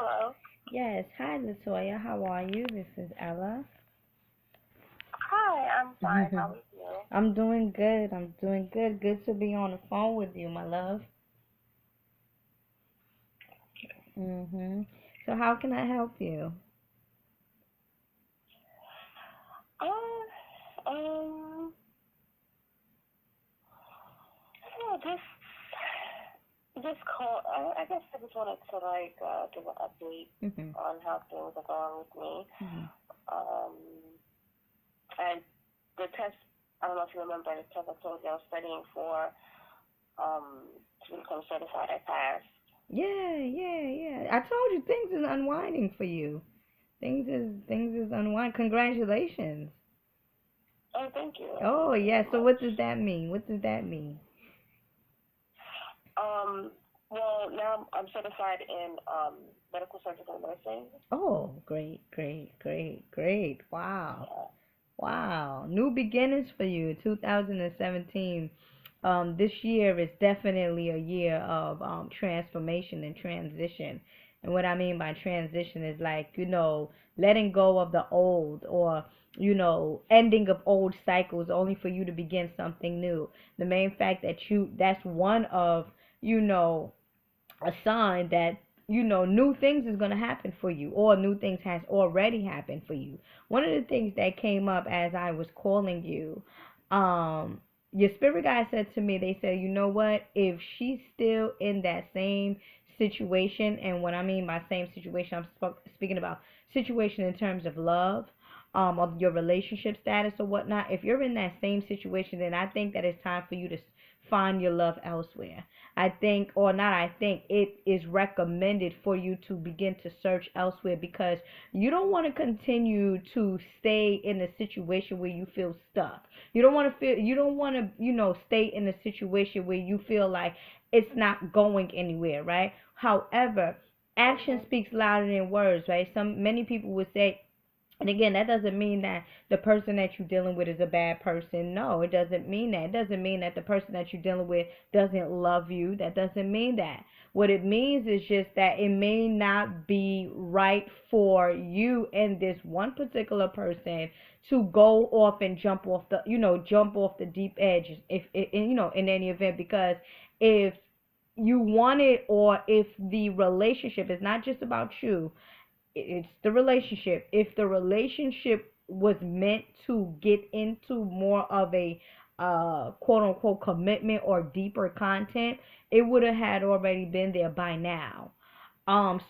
Hello. Yes, hi Latoya. How are you? This is Ella. Hi, I'm fine. How are you? I'm doing good. I'm doing good. Good to be on the phone with you, my love. So how can I help you? Um, yeah, this call. I guess I just wanted to give an update Mhm. on how things are going with me. Mhm. Um, and the test. I don't know if you remember the test I told you I was studying for. To become certified. I passed. Yeah, yeah, yeah. I told you things is unwinding for you. Things is unwinding. Congratulations. Oh, thank you. Oh, Thank you yeah. very So much. what does that mean? What does that mean? Um, well, now I'm certified in medical surgical nursing. Oh, great, great, great, great. Wow. Yeah. Wow, new beginnings for you, 2017. This year is definitely a year of transformation and transition. And what I mean by transition is like, letting go of the old or, ending of old cycles only for you to begin something new. The main fact that that's one of, you know, a sign that new things is going to happen for you or new things has already happened for you. One of the things that came up as I was calling you, um your spirit guide said to me, they said, you know what, if she's still in that same situation, and what I mean by same situation, speaking about situation in terms of love, of your relationship status or whatnot. If you're in that same situation, then I think that it's time for you to find your love elsewhere. I think, or not, I think it is recommended for you to begin to search elsewhere, because you don't want to continue to stay in a situation where you feel stuck. You don't want to, stay in a situation where you feel like it's not going anywhere, right? However, action Mhm. speaks louder than words, right? Many people would say, and again, that doesn't mean that the person that you're dealing with is a bad person. No, it doesn't mean that. It doesn't mean that the person that you're dealing with doesn't love you. That doesn't mean that. What it means is just that it may not be right for you and this one particular person to go off and jump off the deep edge, in any event, because if you want it, or if the relationship is not just about you, it's the relationship. If the relationship was meant to get into more of a quote unquote commitment or deeper content, it would have had already been there by now.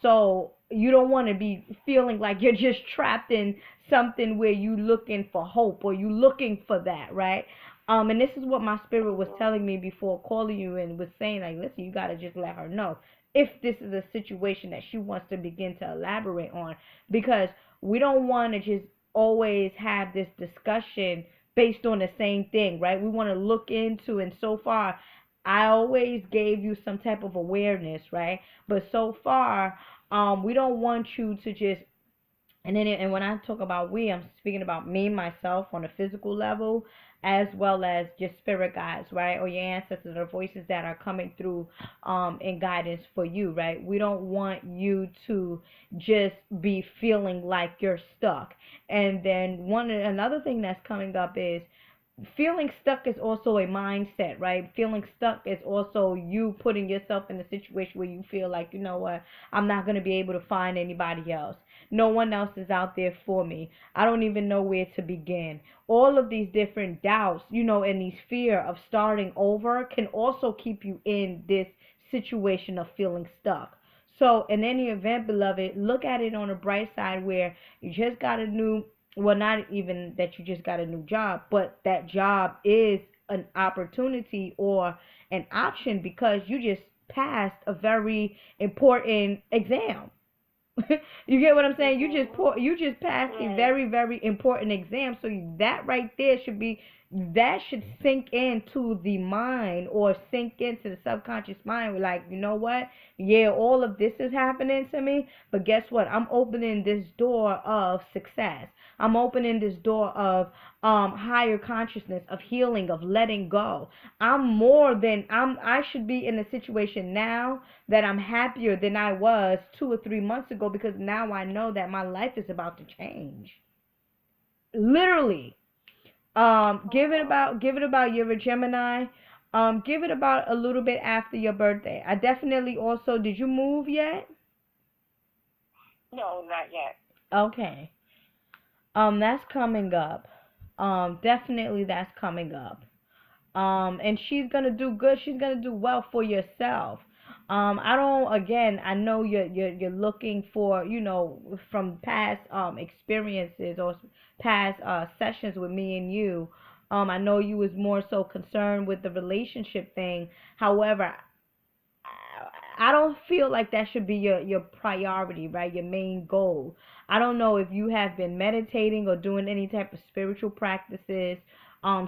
So you don't want to be feeling like you're just trapped in something where you looking for hope or you looking for that, right? And this is what my spirit was Mhm. telling me before calling you, and was saying like, listen, you gotta just let her know if this is a situation that she wants to begin to elaborate on, because we don't want to just always have this discussion based on the same thing, right? We want to look into, and so far I always gave you some type of awareness, right? But so far, we don't want you to just, and when I talk about we, I'm speaking about me, myself, on a physical level, as well as just spirit guides, right? Or your ancestors, or voices that are coming through in guidance for you, right? We don't want you to just be feeling like you're stuck. And then another thing that's coming up is feeling stuck is also a mindset, right? Feeling stuck is also you putting yourself in a situation where you feel like, you know what, I'm not going to be able to find anybody else. No one else is out there for me. I don't even know where to begin. All of these different doubts, and these fear of starting over can also keep you in this situation of feeling stuck. So, in any event, beloved, look at it on a bright side, where you just got a new, well, not even that you just got a new job, but that job is an opportunity or an option, because you just passed a very important exam. You get what I'm saying? You just Mhm. passed a Right. very, very important exam. So that right there should be that should sink into the mind or sink into the subconscious mind. Like, you know what? Yeah, all of this is happening to me, but guess what? I'm opening this door of success. I'm opening this door of higher consciousness, of healing, of letting go. I should be in a situation now that I'm happier than I was 2 or 3 months ago, because now I know that my life is about to change. Literally. Give it about you're a Gemini. Give it about a little bit after your birthday. I definitely also, did you move yet? No, not yet. Okay. That's coming up. Definitely that's coming up. And she's gonna do good. She's gonna do well for yourself. I don't. Again, I know you're looking for, from past experiences or past sessions with me and you. I know you was more so concerned with the relationship thing. However, I don't feel like that should be your priority, right? Your main goal. I don't know if you have been meditating or doing any type of spiritual practices,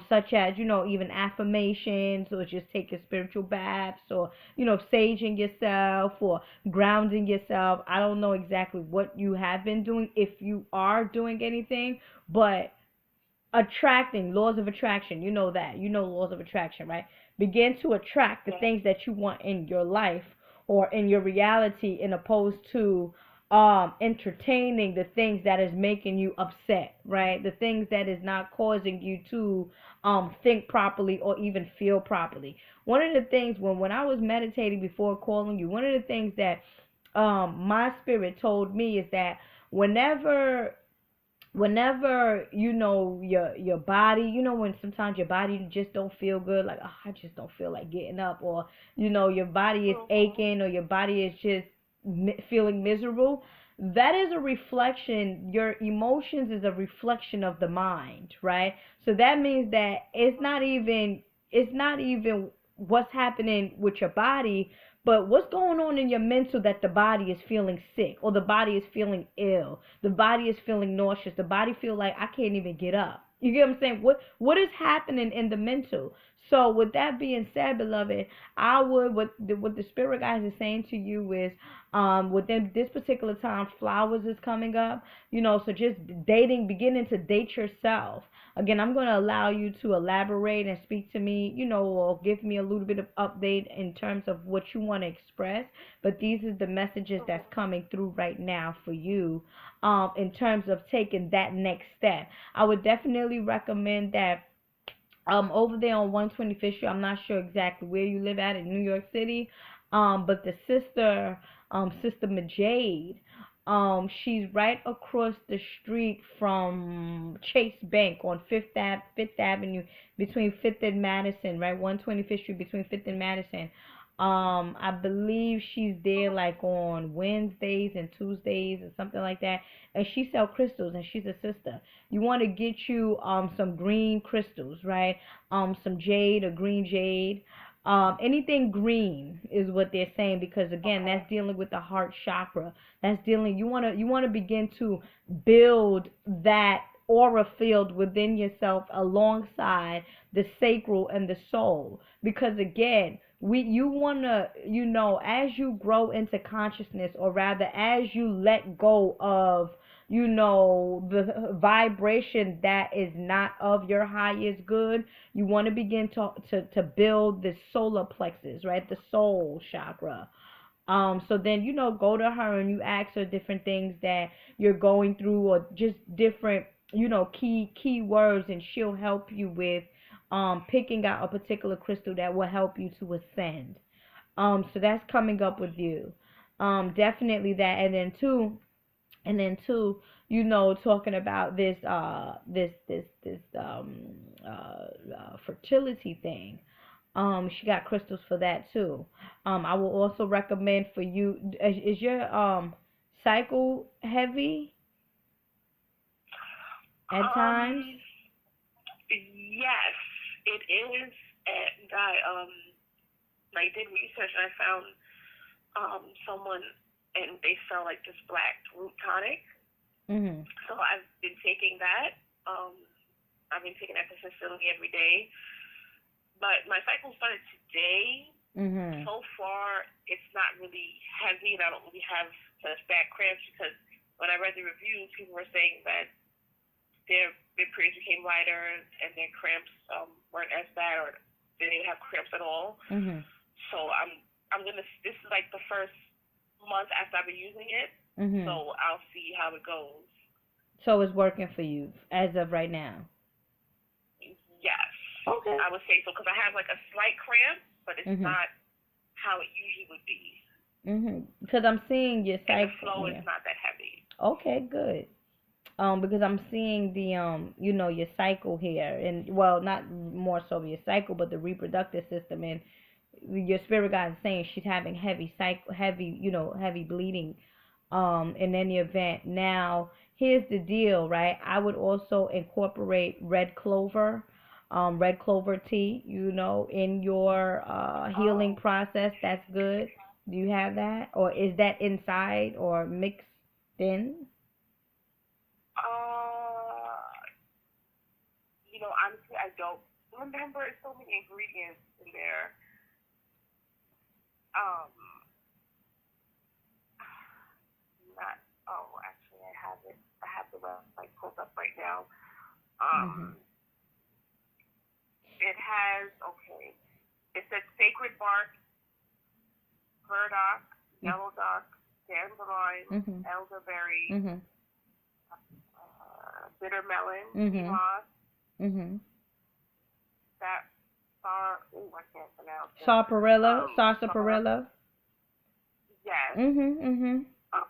such as, even affirmations, or just taking spiritual baths, or, saging yourself or grounding yourself. I don't know exactly what you have been doing, if you are doing anything, but attracting, laws of attraction, laws of attraction, right? Begin to attract the Yeah. things that you want in your life or in your reality, in opposed to entertaining the things that is making you upset, right? The things that is not causing you to think properly or even feel properly. One of the things, when I was meditating before calling you, one of the things that my spirit told me is that whenever your body, when sometimes your body just don't feel good, like, oh, I just don't feel like getting up, or your body is aching, or your body is just feeling miserable, that is a reflection. Your emotions is a reflection of the mind, right? So that means that it's not even what's happening with your body, but what's going on in your mental, that the body is feeling sick, or the body is feeling ill, the body is feeling nauseous, the body feel like I can't even get up. You get what I'm saying? What is happening in the mental? So with that being said, beloved, I would, what the spirit guys is saying to you is, within this particular time, flowers is coming up, so just beginning to date yourself. Again, I'm going to allow you to elaborate and speak to me, or give me a little bit of update in terms of what you want to express. But these are the messages that's coming through right now for you, in terms of taking that next step. I would definitely recommend that over there on 125th Street. I'm not sure exactly where you live at in New York City, but the sister Majade, she's right across the street from Chase Bank on Fifth Avenue, between Fifth and Madison, right? 125th Street between Fifth and Madison. I believe she's there like on Wednesdays and Tuesdays or something like that, and she sell crystals, and she's a sister. You want to get you some green crystals, right? Some jade or green jade. Anything green is what they're saying, because again, that's dealing with the heart chakra. That's dealing, you want to begin to build that aura field within yourself, alongside the sacral and the soul, because again, you want to, as you grow into consciousness, or rather as you let go of, the vibration that is not of your highest good, you want to begin to build the solar plexus, right? The soul chakra. So then, go to her and you ask her different things that you're going through, or just different, key words, and she'll help you with picking out a particular crystal that will help you to ascend. So that's coming up with you. Definitely that. And then two, talking about this fertility thing. She got crystals for that too. I will also recommend for you, is your cycle heavy at times? Yes, it is, and I did research, and I found someone, and they sell like this black root tonic. Mhm. So I've been taking that. Um, I've been taking that consistently every day. But my cycle started today. Mhm. So far, it's not really heavy, and I don't really have such bad cramps because when I read the reviews, people were saying that their periods became lighter and their cramps weren't as bad, or they didn't have cramps at all. Mhm. So I'm gonna. This is like the first month after I've been using it, Mhm. so I'll see how it goes. So it's working for you as of right now. Yes, Okay. I would say so because I have like a slight cramp, but it's Mhm. not how it usually would be, Mhm. Because I'm seeing your and the cycle. flow is Yeah. not that heavy. Okay. Good. Because I'm seeing the your cycle here, and well, not more so your cycle, but the reproductive system, and your spirit guide is saying she's having heavy cycle, heavy, heavy bleeding. In any event, now here's the deal, right? I would also incorporate red clover tea, in your healing Oh, process. That's good. Do you have that, or is that inside or mixed in? uh, honestly, I don't remember. So many ingredients in there. Um, not. Oh, actually, I have it. I have the website pulled up right now. Mhm. It has okay. It says sacred bark, burdock, yellow dock, dandelion, Mhm. elderberry, Mhm. bitter melon, sea Mhm. moss, Mhm. that star. Oh, I can't pronounce it. Sarsaparilla, Star. sarsaparilla. Yes. Mhm. Mhm. Uh,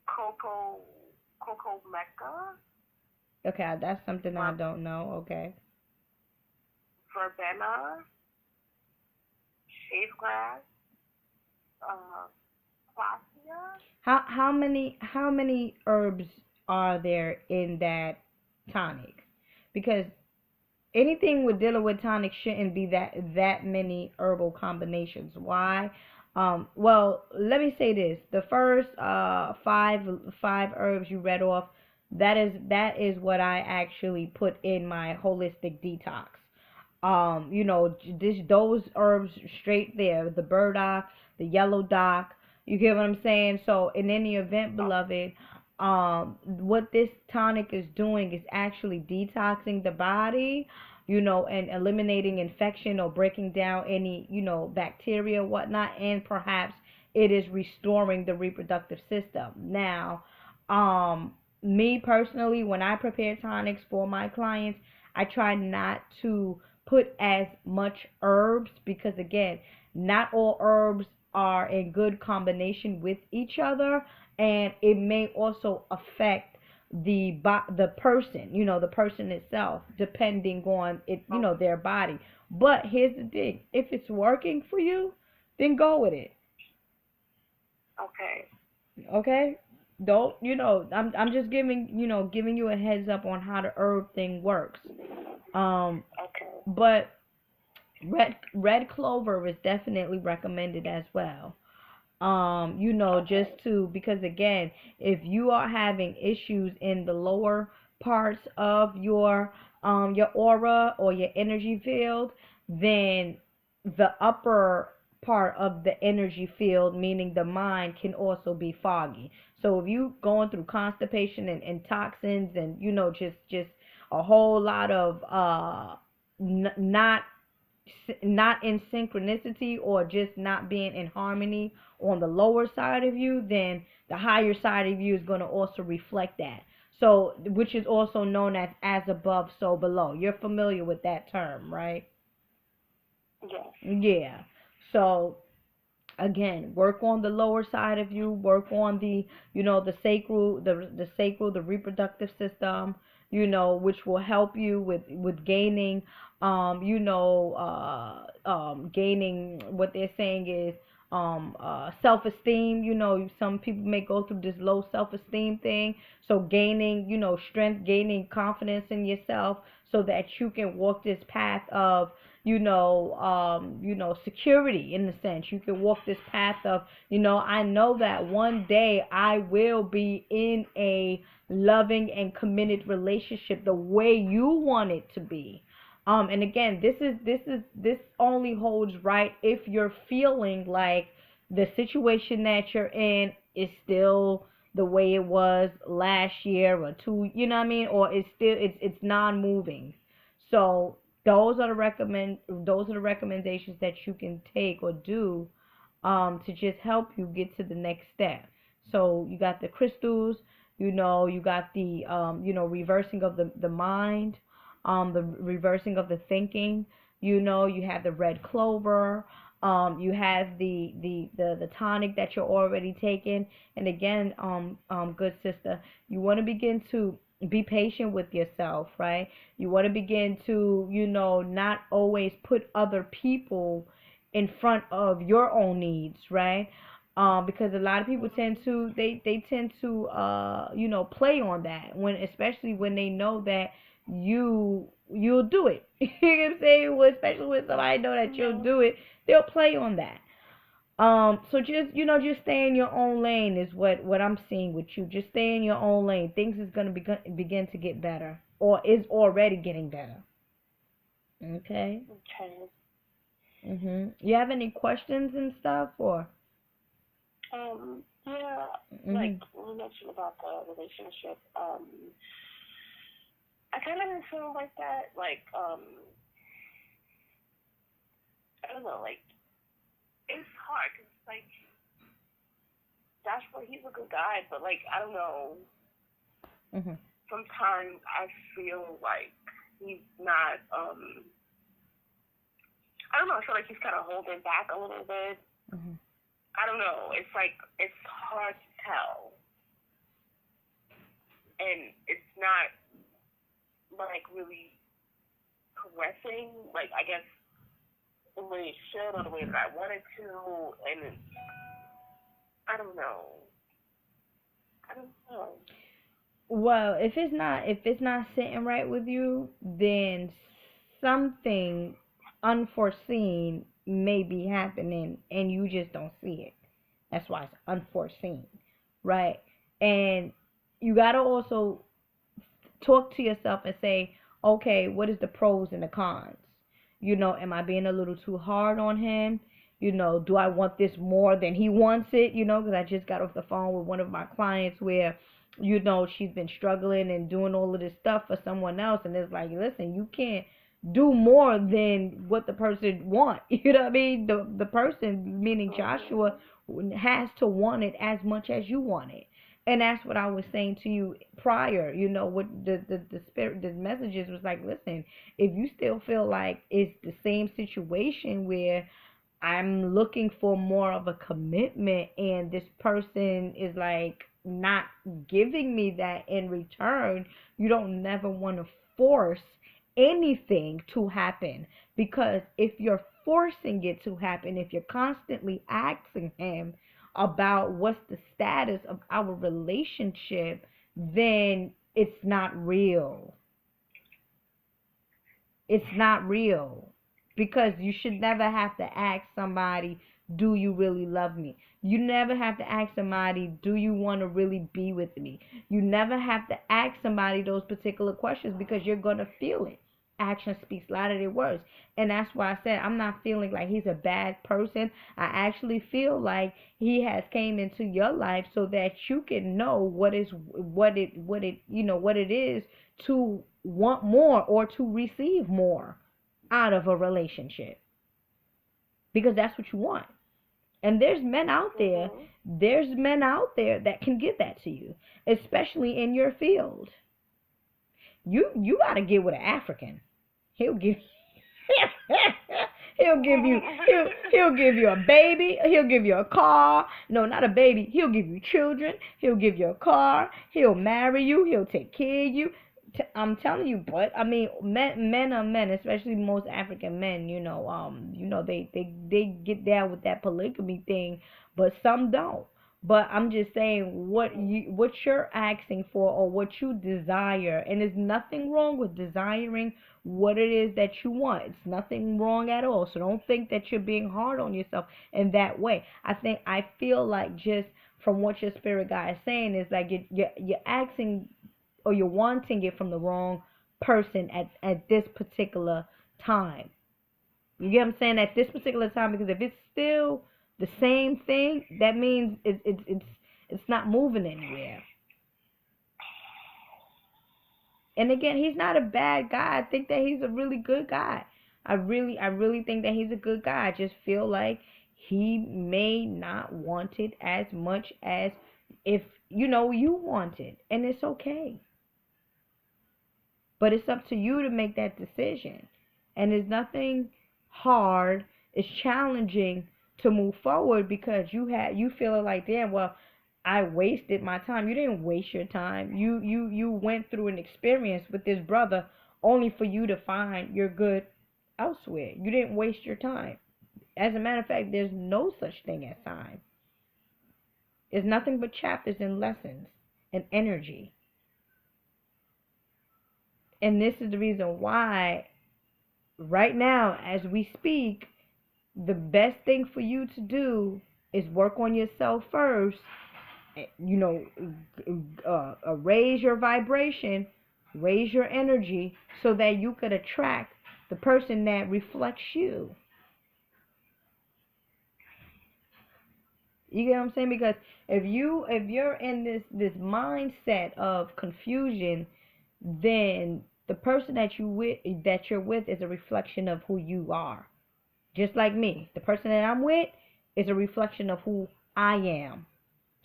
cocoa, cocoa mecca, Okay, that's something I ver, don't know. Okay. verbena, shave glass, uh, quassia. How many herbs are there in that tonic? Because anything with dealing with tonic shouldn't be that many herbal combinations. Why? Well, let me say this: the first five herbs you read off, that is what I actually put in my holistic detox. Those herbs straight there, the burdock, the yellow dock. You get what I'm saying? So in any event, Oh, beloved, what this tonic is doing is actually detoxing the body, and eliminating infection or breaking down any, bacteria, whatnot, and perhaps it is restoring the reproductive system. Now, me personally, when I prepare tonics for my clients, I try not to put as much herbs because, again, not all herbs are in good combination with each other, and it may also affect the person, the person itself, depending on it, oh, their body. But here's the thing: if it's working for you, then go with it. okay, Okay? Don't, I'm just giving you a heads up on how the herb thing works. Um, okay, but red clover is definitely recommended as well. Just okay, to, because again, if you are having issues in the lower parts of your aura or your energy field, then the upper part of the energy field, meaning the mind, can also be foggy. So if you going through constipation and toxins, and just a whole lot of not in synchronicity, or just not being in harmony on the lower side of you, then the higher side of you is going to also reflect that. So, which is also known as above, so below. You're familiar with that term, right? yes, Yeah. So, again, work on the lower side of you, work on the reproductive system, which will help you with gaining, gaining, what they're saying is, self-esteem. Some people may go through this low self-esteem thing, so gaining, strength, gaining confidence in yourself, so that you can walk this path of, security in a sense. You can walk this path of, I know that one day I will be in a loving and committed relationship the way you want it to be. And again, this only holds right if you're feeling like the situation that you're in is still the way it was last year or two, you know what I mean? Or it's non-moving. So those are the recommendations that you can take or do to just help you get to the next step. So you got the crystals, you got the reversing of the mind, the reversing of the thinking, you have the red clover, you have the tonic that you're already taking. And again, good sister, you want to begin to be patient with yourself, right? You want to begin to, not always put other people in front of your own needs, right? Because a lot of people tend to they tend to play on that, when especially when they know that you'll do it. You know what I'm saying? Well, especially when somebody know that you'll do it, they'll play on that. So just stay in your own lane is what I'm seeing with you. Just stay in your own lane. Things is gonna begin to get better, or is already getting better. Okay. Okay. You have any questions and stuff, or? Yeah, like Mhm. when you mentioned about the relationship, I kind of feel like that, like, I don't know, like, it's hard, cause like, Joshua, he's a good guy, but like, I don't know, Mhm. sometimes I feel like he's not, I don't know, I feel like he's kind of holding back a little bit. Mhm. I don't know, it's like, it's hard to tell, and it's not, like, really progressing, like, I guess, the way it should or the way that I wanted to, and I don't know. I don't know. Well, if it's not sitting right with you, then something unforeseen may be happening and you just don't see it. That's why it's unforeseen, right? And you got to also talk to yourself and say, okay, what is the pros and the cons? Am I being a little too hard on him? Do I want this more than he wants it? Because I just got off the phone with one of my clients where, she's been struggling and doing all of this stuff for someone else. And it's like, listen, you can't do more than what the person wants. You know what I mean? The person, meaning Joshua, has to want it as much as you want it. And that's what I was saying to you prior. What the spirit, the messages was like, listen, if you still feel like it's the same situation where I'm looking for more of a commitment and this person is like not giving me that in return, you don't never want to force anything to happen, because if you're forcing it to happen, if you're constantly asking him about what's the status of our relationship, then it's not real. It's not real, because you should never have to ask somebody, do you really love me? You never have to ask somebody, do you want to really be with me? You never have to ask somebody those particular questions, because you're going to feel it. Action speaks louder than words. And that's why I said I'm not feeling like he's a bad person. I actually feel like he has came into your life so that you can know what it is to want more or to receive more out of a relationship, because that's what you want. And there's men out there that can give that to you, especially in your field. You got to get with an African. He'll give he'll give you a baby, he'll give you a car. No, not a baby. He'll give you children, he'll give you a car, he'll marry you, he'll take care of you. I'm telling you, but I mean, men are men, especially most African men. They get down with that polygamy thing, but some don't. But I'm just saying what you're asking for or what you desire, and there's nothing wrong with desiring what it is that you want. It's nothing wrong at all. So don't think that you're being hard on yourself in that way. I feel like just from what your spirit guide is saying is like you're asking or you're wanting it from the wrong person at this particular time. You get what I'm saying? At this particular time, because if it's still the same thing, that means it's not moving anywhere. And again, he's not a bad guy. I think that he's a really good guy. I really think that he's a good guy. I just feel like he may not want it as much as if you want it, and it's okay. But it's up to you to make that decision. And there's nothing hard. It's challenging to move forward because you feel like, damn, well, I wasted my time. You didn't waste your time. You went through an experience with this brother only for you to find your good elsewhere. You didn't waste your time. As a matter of fact, there's no such thing as time. It's nothing but chapters and lessons and energy. And this is the reason why right now, as we speak, the best thing for you to do is work on yourself first. Raise your vibration, raise your energy, so that you could attract the person that reflects you. You get what I'm saying? Because if you're in this mindset of confusion, then the person that you're with is a reflection of who you are. Just like me, the person that I'm with is a reflection of who I am.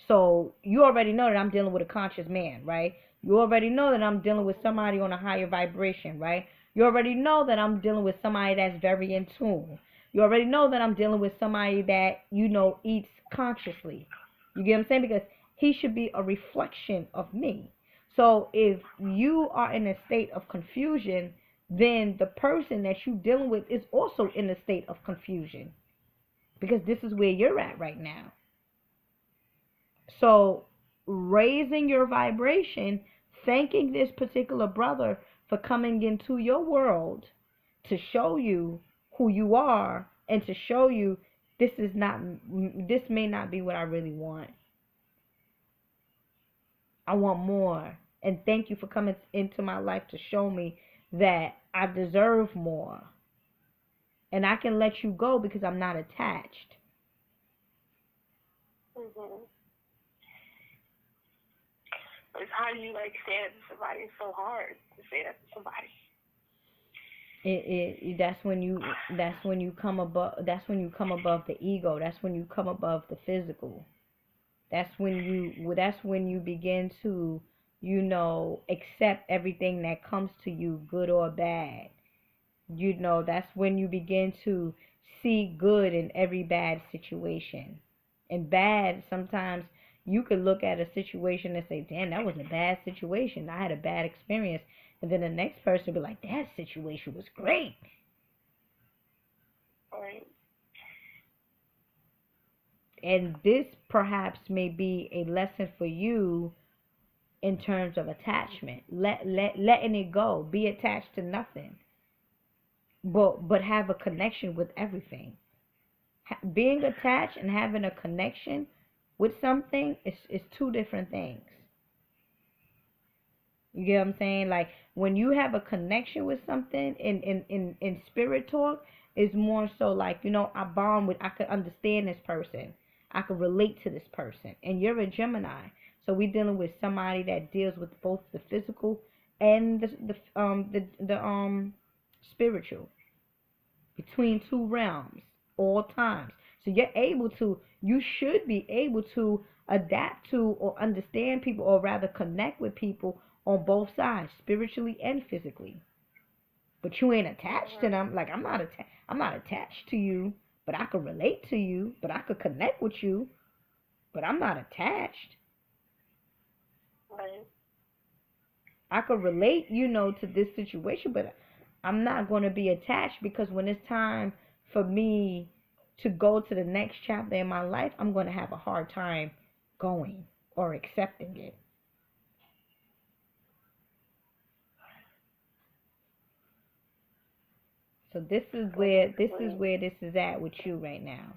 So you already know that I'm dealing with a conscious man, right? You already know that I'm dealing with somebody on a higher vibration, right? You already know that I'm dealing with somebody that's very in tune. You already know that I'm dealing with somebody that, eats consciously. You get what I'm saying? Because he should be a reflection of me. So if you are in a state of confusion, then the person that you're dealing with is also in a state of confusion. Because this is where you're at right now. So raising your vibration, thanking this particular brother for coming into your world to show you who you are and to show you this may not be what I really want. I want more. And thank you for coming into my life to show me that I deserve more. And I can let you go because I'm not attached. Mm-hmm. But how do you say that to somebody? It's so hard to say that to somebody. That's when you come above the ego. That's when you come above the physical. That's when you begin to accept everything that comes to you, good or bad. That's when you begin to see good in every bad situation. And bad, sometimes you could look at a situation and say, damn, that was a bad situation, I had a bad experience. And then the next person will be like, that situation was great. Right. And this perhaps may be a lesson for you in terms of attachment. Letting it go. Be attached to nothing. But have a connection with everything. Being attached and having a connection with something is two different things. You get what I'm saying? Like when you have a connection with something in spirit talk, is more so like, I could understand this person. I could relate to this person. And you're a Gemini. So we're dealing with somebody that deals with both the physical and the spiritual. Between two realms, all times. So you should be able to adapt to or understand people, or rather connect with people on both sides, spiritually and physically. But you ain't attached to them. Like I'm not attached to you, but I could relate to you, but I could connect with you, but I'm not attached. Right. I could relate, to this situation, but I'm not going to be attached, because when it's time for me to go to the next chapter in my life, I'm going to have a hard time going or accepting it. So this is at with you right now.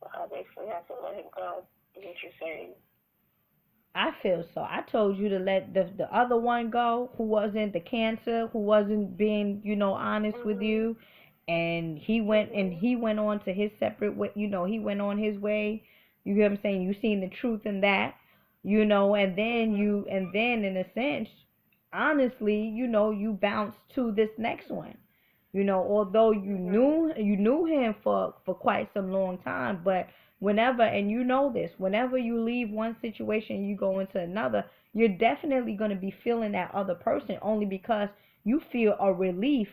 I basically have to let him go. Is what you're saying? I feel so. I told you to let the other one go, who wasn't the cancer, who wasn't being, honest with you, and he went on to his separate way. He went on his way. You get what I'm saying? You seen the truth in that, and then in a sense, honestly, you bounced to this next one. Although you knew him for quite some long time, but whenever, and you know this, whenever you leave one situation and you go into another, you're definitely going to be feeling that other person, only because you feel a relief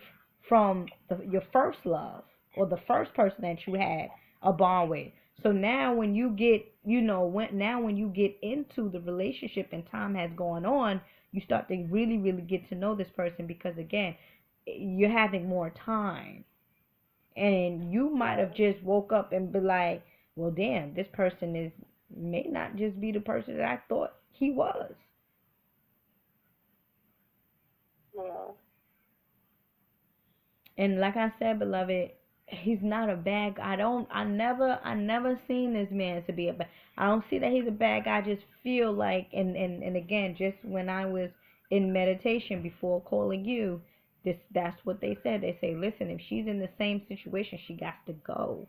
from your first love, or the first person that you had a bond with. So now when you get, when you get into the relationship and time has gone on, you start to really, really get to know this person, because again, you're having more time, and you might have just woke up and be like, well, damn, this person may not just be the person that I thought he was. Yeah. And like I said, beloved, he's not a bad guy. I never seen this man to be a bad. I don't see that he's a bad guy. I just feel like, and again, just when I was in meditation before calling you, that's what they said. They say, listen, if she's in the same situation, she got to go.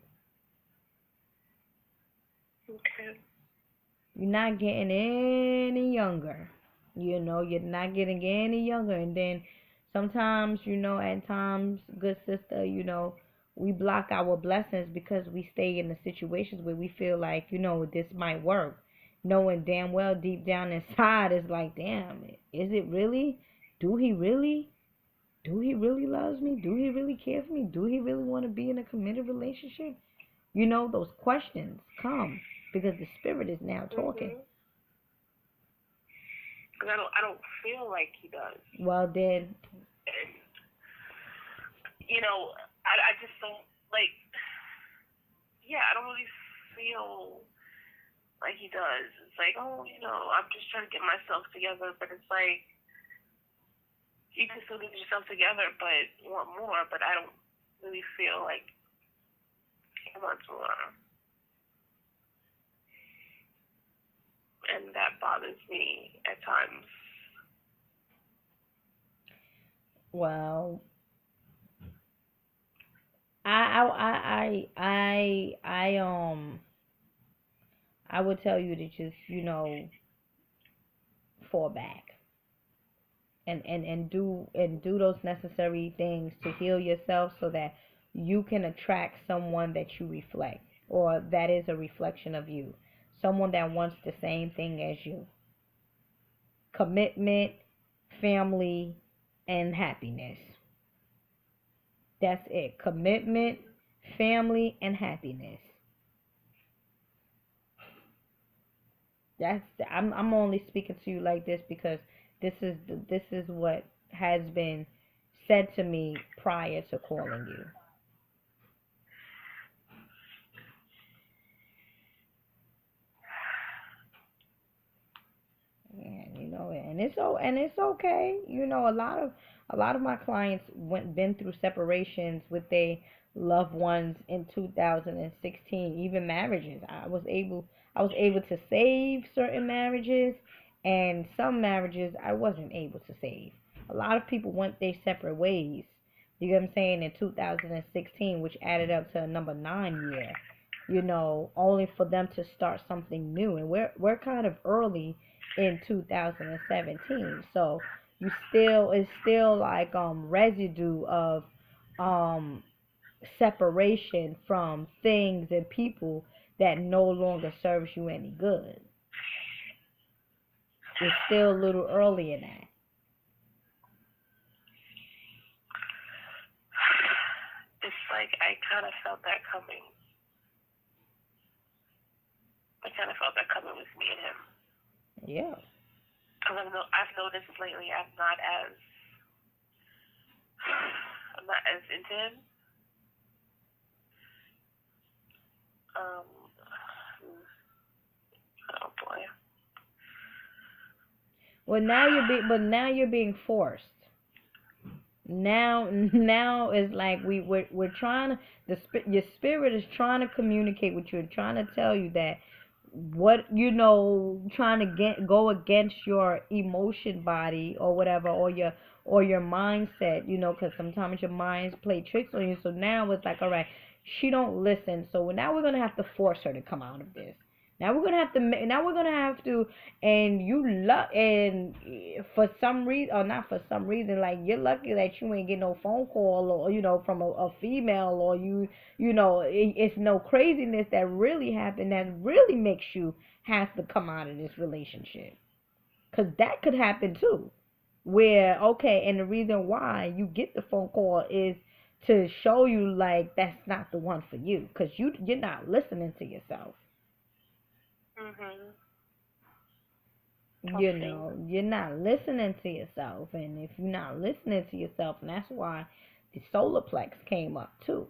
Okay. You're not getting any younger. You're not getting any younger. And then sometimes, at times, good sister, we block our blessings because we stay in the situations where we feel like, this might work. Knowing damn well deep down inside is like, damn, is it really? Do he really? Do he really loves me? Do he really care for me? Do he really want to be in a committed relationship? Those questions come because the spirit is now talking. Because I don't feel like he does. Well, then, And, I just don't, like, yeah, I don't really feel like he does. It's like, oh, I'm just trying to get myself together, but it's like, you can still get yourself together, but want more, but I don't really feel like he wants more. And that bothers me at times. well, I would tell you to just, fall back and do those necessary things to heal yourself, so that you can attract someone that you reflect, or that is a reflection of you, someone that wants the same thing as you: commitment, family, and happiness. That's it. Commitment, family, and happiness. I'm only speaking to you like this because this is what has been said to me prior to calling you. And it's okay. A lot of my clients been through separations with their loved ones in 2016, even marriages. I was able to save certain marriages, and some marriages I wasn't able to save. A lot of people went their separate ways. You get what I'm saying, in 2016, which added up to a number 9 year. Only for them to start something new, and we're kind of early in 2017, so it's still like residue of um separation from things and people that no longer serves you any good. It's still a little early in that. It's like I kind of felt that coming. I kind of felt that coming with me and him. Yeah. Because I've noticed lately I'm not as into him. Um, oh boy. Well, now you're being forced. Now it's like we're trying to your spirit is trying to communicate with you and trying to tell you that what trying to go against your emotion body or whatever, or your mindset, because sometimes your minds play tricks on you. So now it's like, all right, she don't listen, so now we're gonna have to force her to come out of this. Now we're gonna have to, and and for some reason, or not for some reason, like, you're lucky that you ain't get no phone call, or from a female, or it's no craziness that really happened that really makes you have to come out of this relationship, because that could happen too, where, okay, and the reason why you get the phone call is to show you, like, that's not the one for you, because you're not listening to yourself. Mhm. Okay. You're not listening to yourself, and if you're not listening to yourself, and that's why the solar plex came up too.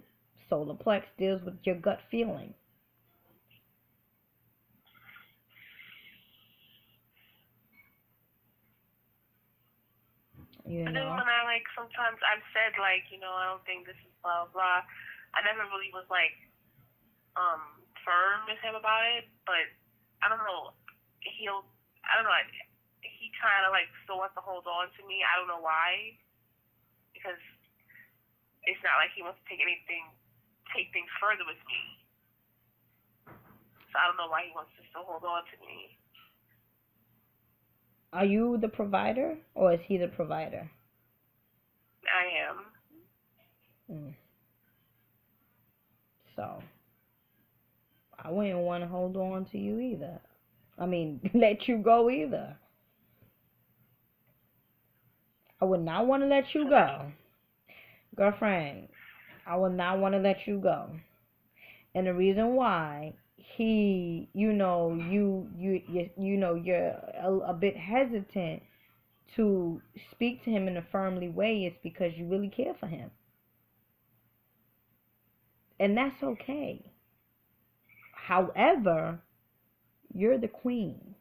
Solar plex deals with your gut feeling. you But then know when I like sometimes I've said like I don't think this is blah blah. I never really was like firm with him about it, but I don't know. He'll I don't know. He kind of like still wants to hold on to me. I don't know why, because it's not like he wants to take things further with me. So I don't know why he wants to still hold on to me. Are you the provider, or is he the provider? I am. Mm. So I wouldn't want to hold on to you either. I mean, let you go either. I would not want to let you go, girlfriend. I would not want to let you go. And the reason why you're a bit hesitant to speak to him in a firmly way is because you really care for him. And that's okay. However, you're the queen.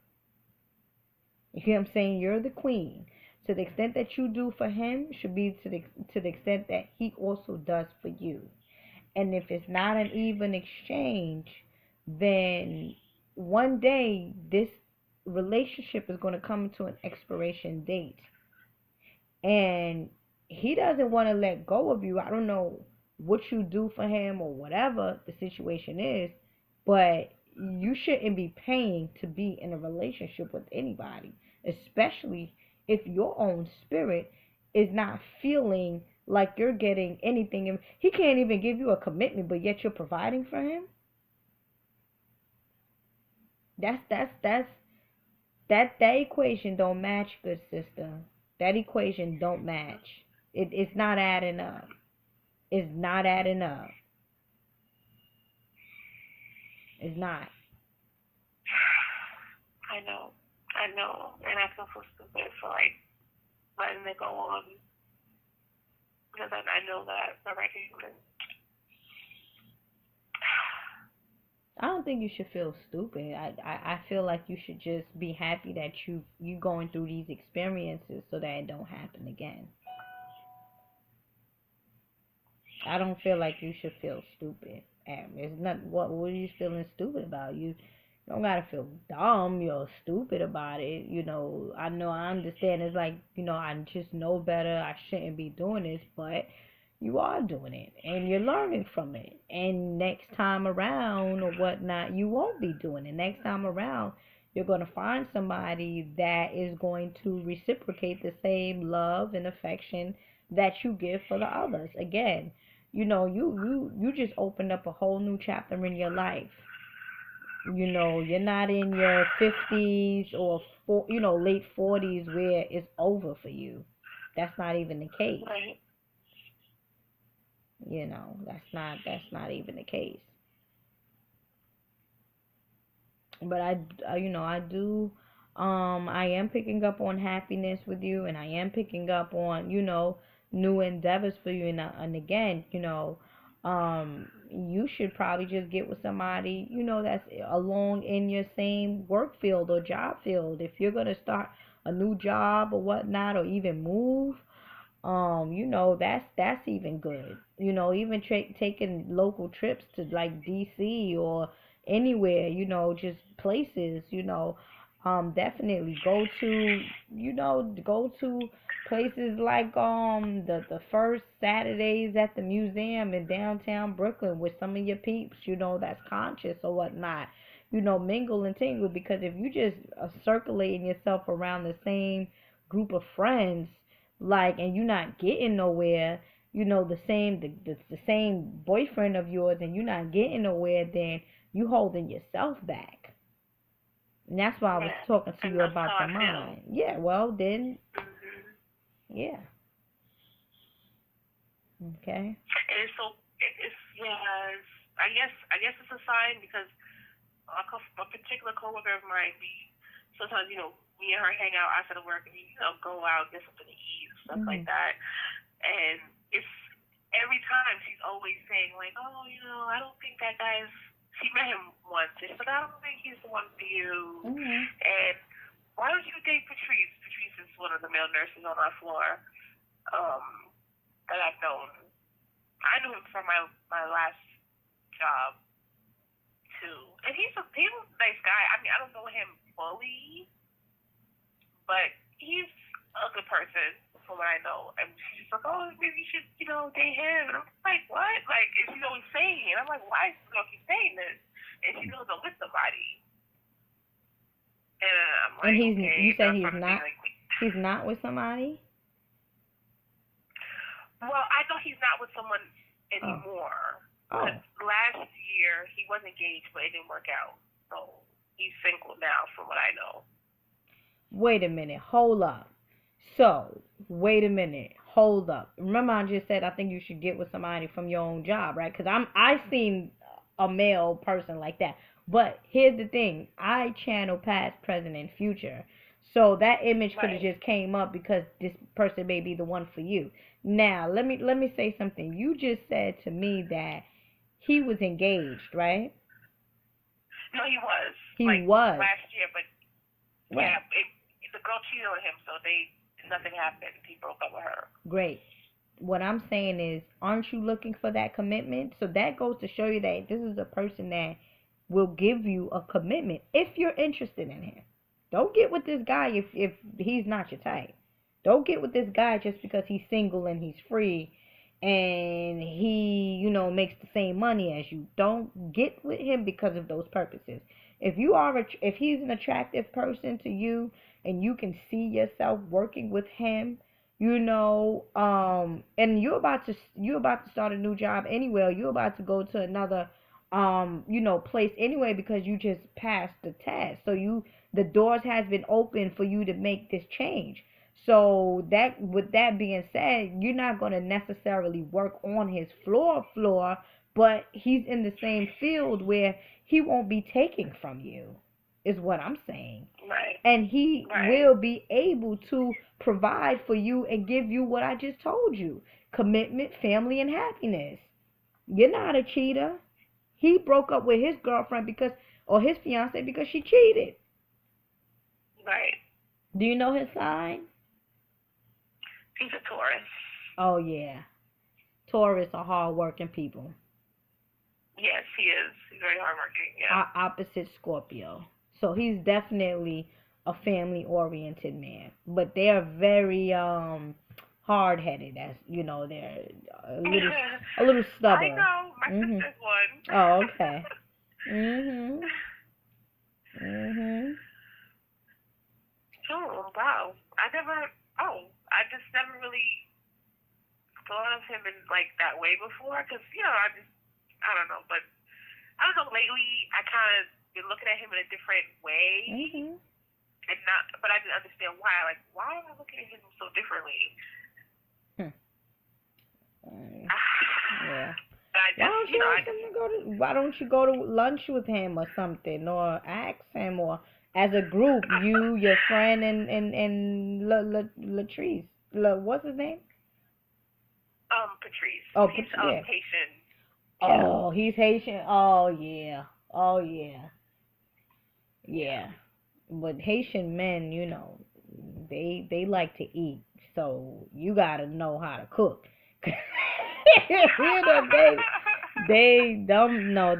You hear what I'm saying? You're the queen. To the extent that you do for him should be to the extent that he also does for you. And if it's not an even exchange, then one day this relationship is going to come to an expiration date. And he doesn't want to let go of you. I don't know what you do for him or whatever the situation is, but you shouldn't be paying to be in a relationship with anybody, especially if your own spirit is not feeling like you're getting anything. He can't even give you a commitment, but yet you're providing for him. That's that equation don't match, good sister. That equation don't match. It's not adding up. It's not adding up. It's not. I know, and I feel so stupid for like letting it go on because I know that already. I don't think you should feel stupid. I feel like you should just be happy that you going through these experiences so that it don't happen again. I don't feel like you should feel stupid. It's not what are you feeling stupid about? You don't gotta feel dumb. You're stupid about it. I know. I understand. It's like I just know better. I shouldn't be doing this, but you are doing it, and you're learning from it. And next time around, or whatnot, you won't be doing it. Next time around, you're gonna find somebody that is going to reciprocate the same love and affection that you give for the others. Again, you just opened up a whole new chapter in your life. You're not in your 50s or late 40s where it's over for you. That's not even the case. Right. That's not even the case. But I do, I am picking up on happiness with you, and I am picking up on new endeavors for you, and again, you should probably just get with somebody, that's along in your same work field or job field. If you're gonna start a new job or whatnot, or even move, that's even good. Even taking local trips to like DC or anywhere, just places, definitely go to places like the first Saturdays at the museum in downtown Brooklyn with some of your peeps, that's conscious or whatnot. Mingle and tingle, because if you just circulating yourself around the same group of friends, like, and you're not getting nowhere, the same boyfriend of yours, and you're not getting nowhere, then you holding yourself back. And that's why I was Yeah. talking to And you that's about how the I feel. mind. Yeah, well then, Mhm. yeah. Okay. And it's so it's yeah. I guess it's a sign because a particular coworker of mine, we sometimes me and her hang out outside of work and we go out get something to eat and stuff like Mhm. that. And it's every time she's always saying like, oh, I don't think that guy's. She met him once and she's like, I don't think he's the one for you. Mhm. And why don't you date Patrice? Patrice is one of the male nurses on our floor that I've known. I knew him from my last job too, and he's a nice guy. I mean, I don't know him fully, but he's a good person from what I know. And she's like, oh, maybe you should, date him. And I'm like, what? Like, and she's always saying it. I'm like, why is this girl keep saying this? And she knows I'm with somebody. And I'm And like, okay, you said that's he's sort of thing. not Like, he's not with somebody? well, I know he's not with someone Oh. anymore. Oh. Because last year he was engaged, but it didn't work out. So he's single now, from what I know. Wait a minute. Hold up. So, wait a minute. Hold up. Remember, I just said I think you should get with somebody from your own job, right? Because I seen a male person like that. But here's the thing. I channel past, present, and future. So that image could have Right. just came up because this person may be the one for you. Now, let me say something. You just said to me that he was engaged, right? No, he was He like was. last year, but Right. yeah, the girl cheated on him, so nothing happened. He broke up with her. Great. What I'm saying is, aren't you looking for that commitment? So that goes to show you that this is a person that will give you a commitment if you're interested in him. Don't get with this guy if he's not your type. Don't get with this guy just because he's single and he's free and he, makes the same money as you. Don't get with him because of those purposes. If he's an attractive person to you and you can see yourself working with him, and you're about to start a new job anyway, or you're about to go to another place anyway, because you just passed the test, so the doors has been open for you to make this change. So that, with that being said, you're not going to necessarily work on his floor, but he's in the same field where he won't be taking from you, is what I'm saying. Right. And he Right. will be able to provide for you and give you what I just told you: commitment, family, and happiness. You're not a cheater. He broke up with his girlfriend or his fiance, because she cheated. Right. Do you know his sign? He's a Taurus. Oh, yeah. Taurus are hard-working people. Yes, he is. He's very hardworking. Yeah. Opposite Scorpio. So he's definitely a family-oriented man. But they're very hard-headed. As they're a little stubborn. I know. My sister's one. Oh, okay. Oh, wow. I just never really thought of him in like that way before, because I don't know, but I don't know. Lately, I kind of been looking at him in a different way, and but I didn't understand why. Like, why am I looking at him so differently? Yeah. But why don't you go to lunch with him or something, or ask him, or as a group, you, your friend, and Latrice. What's his name? Patrice. Oh, He's yeah. Haitian. he's Haitian. Oh yeah. Oh yeah. Yeah. Yeah. But Haitian men, they like to eat, so you gotta know how to cook. They don't know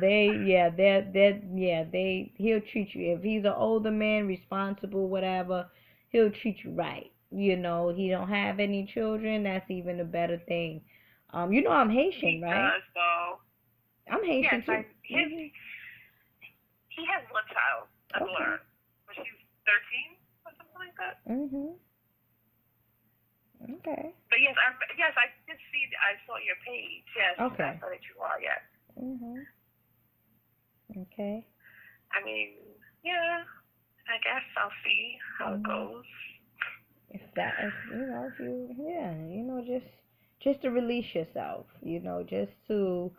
he'll treat you, if he's an older man, responsible, whatever, he'll treat you right. He don't have any children, that's even a better thing. I'm Haitian, He right? does though. I'm Yes, Haitian too. his he has one child, a Okay. daughter, but she's 13 or something like that. Mhm. Okay. But yes, I did see. I saw your page. Yes, I Okay. saw that you are. Yes. Mhm. Okay. I mean, yeah. I guess I'll see how it Mhm. goes. If that, if if you, yeah, just to release yourself, just to,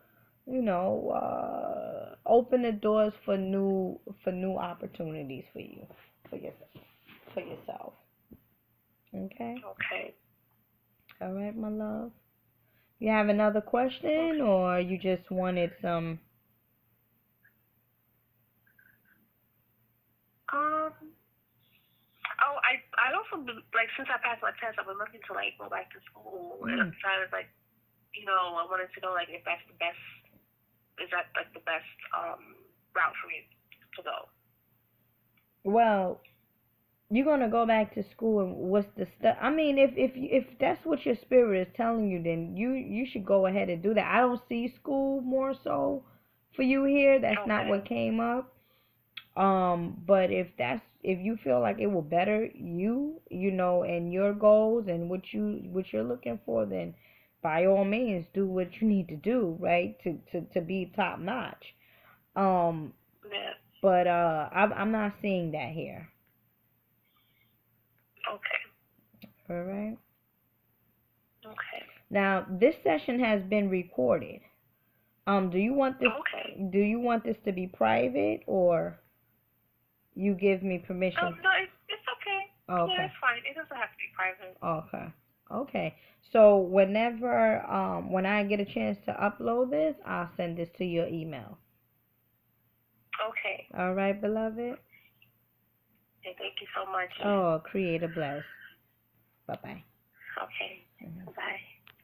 open the doors for new opportunities for you, for yourself. Okay. Okay. All right, my love. You have another question, Okay. or you just wanted some? Um. Oh, I also been, like since I passed my test, I've been looking to like go back to school, and I'm Mm. trying to like I wanted to know like if that's the best. Is that like the best route for me to go? Well, you're gonna go back to school, and what's the stuff? I mean, if that's what your spirit is telling you, then you should go ahead and do that. I don't see school more so for you here. That's not Okay. what came up. But if you feel like it will better you, and your goals and what you're looking for, then by all means do what you need to do, right? To be top notch. Um, Yeah. but I'm not seeing that here. Okay. All right. Okay. Now, this session has been recorded. Do you want this Okay. do you want this to be private, or you give me Oh permission? no, it's okay. Yeah, Okay. it's fine. It doesn't have to be private. Okay. Okay. So when I get a chance to upload this, I'll send this to your email. Okay. All right, beloved? Okay, thank you so much. Oh, Creator bless. Bye-bye. Okay. Mhm. Bye.